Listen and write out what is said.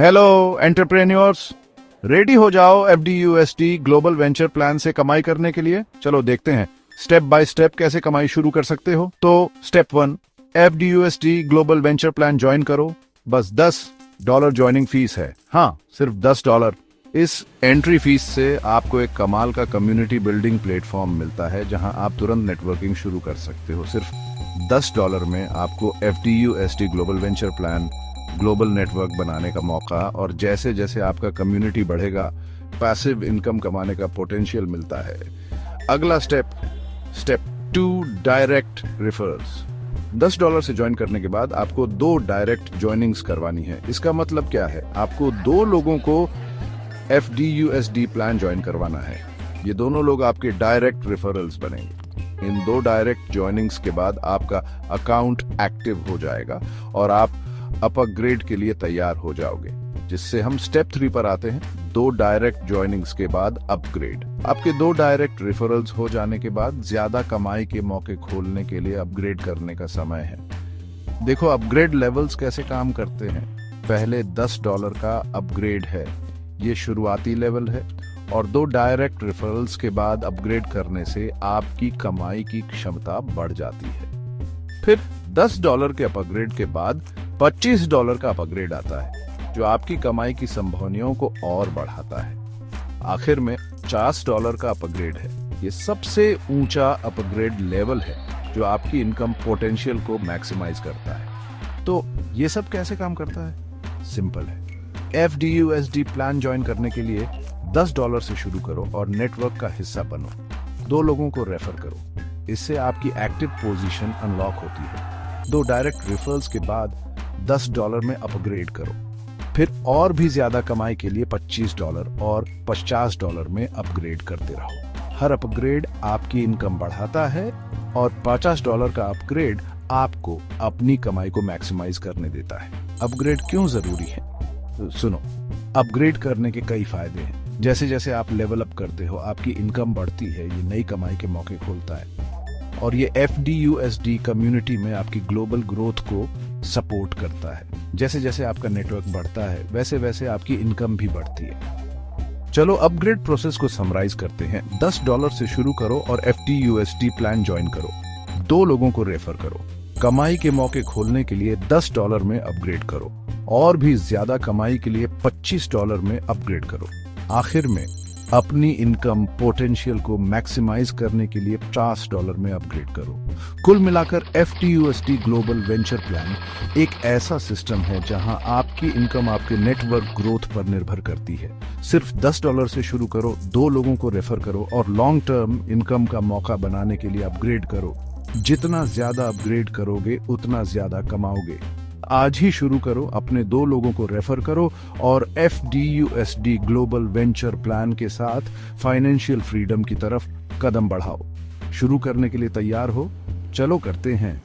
Hello entrepreneurs, ready हो जाओ एफडीयूएसडी global venture plan से कमाई करने के लिए। चलो देखते हैं स्टेप बाय स्टेप कैसे कमाई शुरू कर सकते हो। तो step 1, FDUSD global venture plan join करो। बस $10 ज्वाइनिंग फीस है। हाँ, सिर्फ $10। इस एंट्री फीस से आपको एक कमाल का कम्युनिटी बिल्डिंग प्लेटफॉर्म मिलता है जहां आप तुरंत नेटवर्किंग शुरू कर सकते हो। सिर्फ $10 में आपको FDUSD global venture plan global network बनाने का मौका, और जैसे जैसे आपका कम्युनिटी बढ़ेगा पैसिव इनकम कमाने का पोटेंशियल मिलता है। अगला स्टेप 2, डायरेक्ट रेफरल्स। $10 से ज्वाइन करने के बाद आपको 2 डायरेक्ट ज्वाइनिंग्स करवानी है। इसका मतलब क्या है? आपको 2 लोगों को एफडीयूएसडी प्लान ज्वाइन करवाना है। ये दोनों लोग आपके डायरेक्ट रेफरल्स बनेंगे। इन 2 डायरेक्ट ज्वाइनिंग्स के बाद आपका अकाउंट एक्टिव हो जाएगा और आप अपग्रेड के लिए तैयार हो जाओगे, जिससे हम स्टेप 3 पर आते हैं। 2 डायरेक्ट ज्वाइनिंग्स के बाद अपग्रेड। आपके 2 डायरेक्ट रेफरल्स हो जाने के बाद ज्यादा कमाई के मौके खोलने के लिए अपग्रेड करने का समय है। देखो अपग्रेड लेवल्स कैसे काम करते हैं। पहले $10 का अपग्रेड है, ये शुरुआती लेवल है, और 2 डायरेक्ट रेफरल्स के बाद अपग्रेड करने से आपकी कमाई की क्षमता बढ़ जाती है। फिर $10 के अपग्रेड के बाद $25 का अपग्रेड आता है, जो आपकी कमाई की संभावनाओं को और बढ़ाता है। आखिर में $50 का अपग्रेड है। ये सबसे ऊंचा अपग्रेड लेवल है जो आपकी इनकम पोटेंशियल को मैक्सिमाइज करता है। तो ये सब कैसे काम करता है? सिंपल है। एफडीयूएसडी प्लान ज्वाइन करने के लिए $10 से शुरू करो और नेटवर्क का हिस्सा बनो। 2 लोगों को रेफर करो। इससे आपकी एक्टिव पोजीशन अनलॉक होती है। 2 डायरेक्ट रेफरल्स के बाद $10 में अपग्रेड करो। फिर और भी ज्यादा कमाई के लिए $25 और $50 में अपग्रेड करते रहो। हर अपग्रेड आपकी इनकम बढ़ाता है और $50 का अपग्रेड आपको अपनी कमाई को मैक्सिमाइज करने देता है। अपग्रेड क्यों जरूरी है? सुनो, अपग्रेड करने के कई फायदे हैं। जैसे जैसे आप लेवल अप करते हो आपकी इनकम बढ़ती है, ये नई कमाई के मौके खोलता है, और ये एफडीयूएसडी कम्युनिटी में आपकी ग्लोबल ग्रोथ को सपोर्ट करता है। जैसे जैसे आपका नेटवर्क बढ़ता है वैसे वैसे आपकी इनकम भी बढ़ती है। चलो अपग्रेड प्रोसेस को समराइज करते हैं। $10 से शुरू करो और एफडीयूएसडी प्लान ज्वाइन करो। 2 लोगों को रेफर करो। कमाई के मौके खोलने के लिए $10 में अपग्रेड करो, और भी ज्यादा कमाई के लिए $25 में अपग्रेड करो। आखिर में अपनी इनकम पोटेंशियल को मैक्सिमाइज करने के लिए $50 में अपग्रेड करो। कुल मिलाकर एफडीयूएसडी ग्लोबल वेंचर प्लान एक ऐसा सिस्टम है जहां आपकी इनकम आपके नेटवर्क ग्रोथ पर निर्भर करती है। सिर्फ $10 से शुरू करो, 2 लोगों को रेफर करो और लॉन्ग टर्म इनकम का मौका बनाने के लिए अपग्रेड करो। जितना ज्यादा अपग्रेड करोगे उतना ज्यादा कमाओगे। आज ही शुरू करो, अपने 2 लोगों को रेफर करो और एफडीयूएसडी ग्लोबल वेंचर प्लान के साथ फाइनेंशियल फ्रीडम की तरफ कदम बढ़ाओ। शुरू करने के लिए तैयार हो? चलो करते हैं।